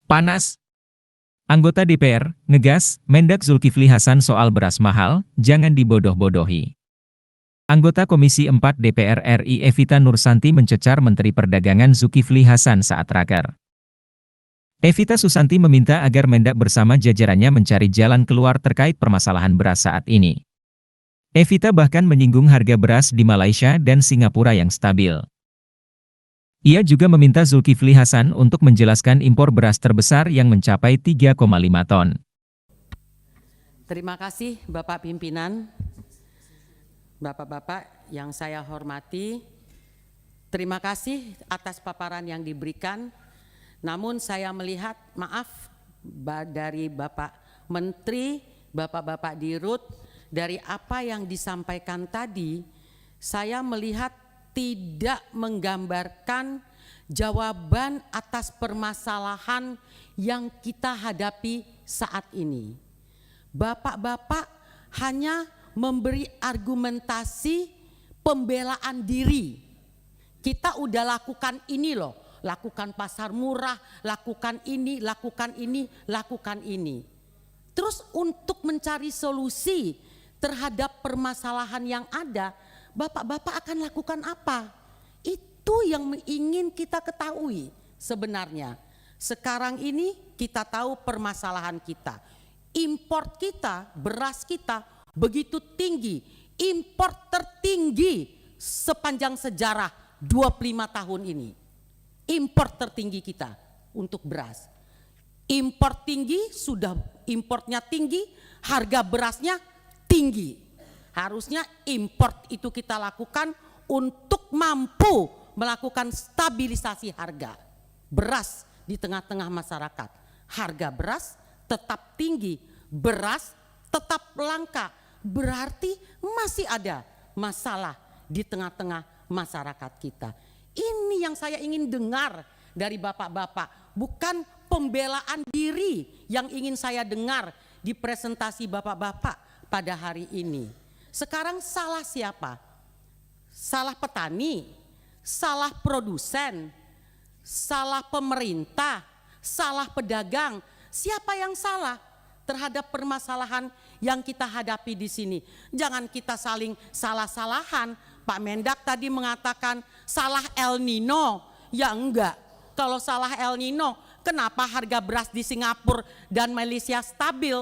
Panas. Anggota DPR, ngegas, Mendak Zulkifli Hasan soal beras mahal, jangan dibodoh-bodohi. Anggota Komisi 4 DPR RI Evita Nursanti mencecar Menteri Perdagangan Zulkifli Hasan saat raker. Evita Susanti meminta agar Mendak bersama jajarannya mencari jalan keluar terkait permasalahan beras saat ini. Evita bahkan menyinggung harga beras di Malaysia dan Singapura yang stabil. Ia juga meminta Zulkifli Hasan untuk menjelaskan impor beras terbesar yang mencapai 3,5 ton. Terima kasih Bapak Pimpinan, Bapak-bapak yang saya hormati. Terima kasih atas paparan yang diberikan. Namun saya melihat, maaf dari Bapak Menteri, Bapak-bapak Dirut, dari apa yang disampaikan tadi, saya melihat tidak menggambarkan jawaban atas permasalahan yang kita hadapi saat ini. Bapak-bapak hanya memberi argumentasi pembelaan diri. Kita udah lakukan ini loh, lakukan pasar murah, lakukan ini, lakukan ini, lakukan ini. Terus untuk mencari solusi terhadap permasalahan yang ada, Bapak-bapak akan lakukan apa? Itu yang ingin kita ketahui sebenarnya. Sekarang ini kita tahu permasalahan kita. Import kita, beras kita begitu tinggi. Import tertinggi sepanjang sejarah 25 tahun ini. Import tertinggi kita untuk beras. Import tinggi, sudah importnya tinggi, harga berasnya tinggi. Harusnya import itu kita lakukan untuk mampu melakukan stabilisasi harga beras di tengah-tengah masyarakat. Harga beras tetap tinggi, beras tetap langka, berarti masih ada masalah di tengah-tengah masyarakat kita. Ini yang saya ingin dengar dari bapak-bapak, bukan pembelaan diri yang ingin saya dengar di presentasi bapak-bapak pada hari ini. Sekarang salah siapa? Salah petani, salah produsen, salah pemerintah, salah pedagang. Siapa yang salah terhadap permasalahan yang kita hadapi di sini? Jangan kita saling salah-salahan. Pak Mendak tadi mengatakan salah El Nino. Ya enggak. Kalau salah El Nino, kenapa harga beras di Singapura dan Malaysia stabil?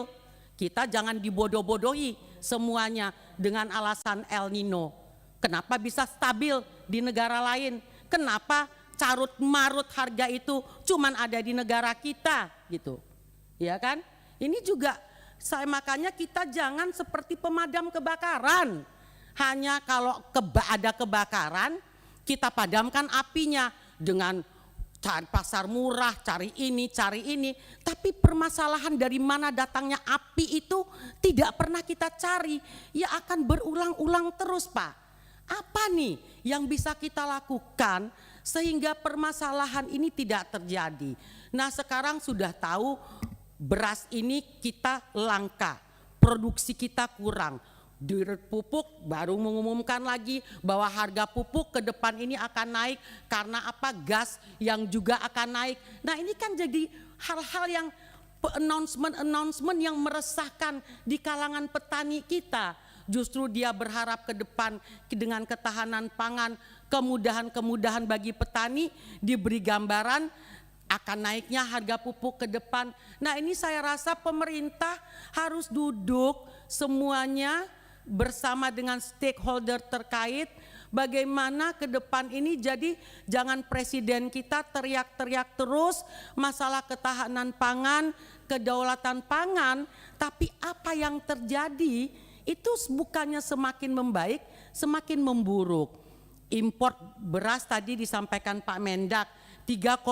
Kita jangan dibodoh-bodohi semuanya dengan alasan El Nino. Kenapa bisa stabil di negara lain? Kenapa carut marut harga itu cuman ada di negara kita gitu? Ya kan? Ini juga makanya kita jangan seperti pemadam kebakaran. Hanya kalau ada kebakaran kita padamkan apinya dengan cari pasar murah, cari ini, tapi permasalahan dari mana datangnya api itu tidak pernah kita cari, ya akan berulang-ulang terus Pak. Apa nih yang bisa kita lakukan sehingga permasalahan ini tidak terjadi? Nah sekarang sudah tahu beras ini kita langka, produksi kita kurang. Dirut Pupuk baru mengumumkan lagi bahwa harga pupuk ke depan ini akan naik karena apa? Gas yang juga akan naik. Nah ini kan jadi hal-hal yang announcement yang meresahkan di kalangan petani kita. Justru dia berharap ke depan dengan ketahanan pangan, kemudahan-kemudahan bagi petani, diberi gambaran akan naiknya harga pupuk ke depan. Nah ini saya rasa pemerintah harus duduk semuanya bersama dengan stakeholder terkait bagaimana ke depan ini. Jadi jangan presiden kita teriak-teriak terus masalah ketahanan pangan, kedaulatan pangan, tapi apa yang terjadi itu bukannya semakin membaik, semakin memburuk. Import beras tadi disampaikan Pak Mendak 3,5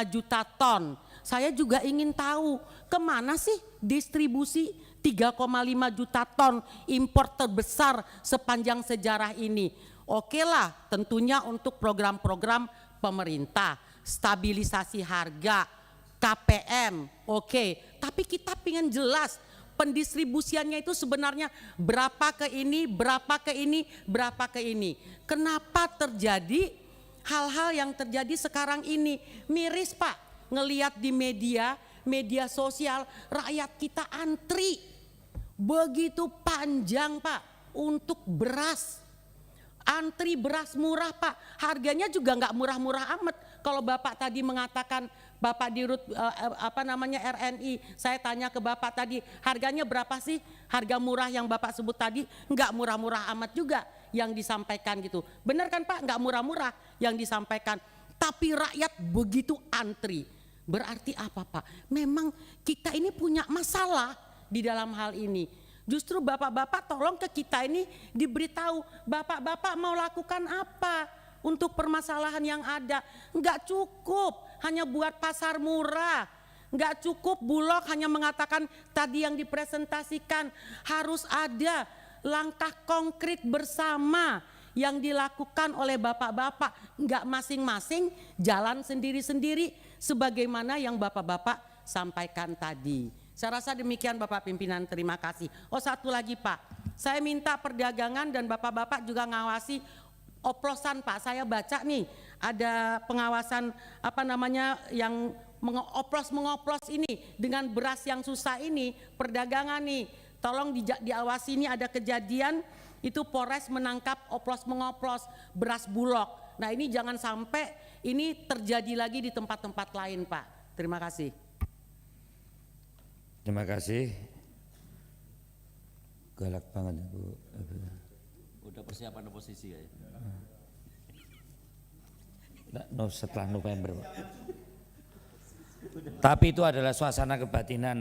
juta ton. Saya juga ingin tahu kemana sih distribusi 3,5 juta ton impor terbesar sepanjang sejarah ini. Oke lah tentunya untuk program-program pemerintah, stabilisasi harga, KPM, oke. Tapi kita ingin jelas pendistribusiannya itu sebenarnya berapa ke ini, berapa ke ini, berapa ke ini. Kenapa terjadi hal-hal yang terjadi sekarang ini? Miris Pak, ngeliat di media sosial, rakyat kita antri begitu panjang Pak untuk beras. Antri beras murah Pak, harganya juga nggak murah-murah amat. Kalau Bapak tadi mengatakan, Bapak Dirut RNI, saya tanya ke Bapak tadi, harganya berapa sih? Harga murah yang Bapak sebut tadi, nggak murah-murah amat juga yang disampaikan gitu. Benar kan Pak, nggak murah-murah yang disampaikan. Tapi rakyat begitu antri, berarti apa Pak? Memang kita ini punya masalah di dalam hal ini. Justru bapak-bapak tolong ke kita ini diberitahu, bapak-bapak mau lakukan apa untuk permasalahan yang ada. Enggak cukup hanya buat pasar murah, enggak cukup Bulog hanya mengatakan tadi yang dipresentasikan. Harus ada langkah konkret bersama yang dilakukan oleh bapak-bapak, enggak masing-masing jalan sendiri-sendiri sebagaimana yang bapak-bapak sampaikan tadi. Saya rasa demikian Bapak Pimpinan, terima kasih. Oh satu lagi Pak, saya minta perdagangan dan bapak-bapak juga ngawasi oplosan Pak. Saya baca nih ada pengawasan yang mengoplos ini dengan beras yang susah ini, perdagangan nih. Tolong diawasi, ini ada kejadian itu Polres menangkap oplos-mengoplos beras Bulog. Nah ini jangan sampai ini terjadi lagi di tempat-tempat lain Pak. Terima kasih. Terima kasih. Galak banget Bu. Udah persiapan oposisi ya? Setelah November Pak. Tapi itu adalah suasana kebatinan.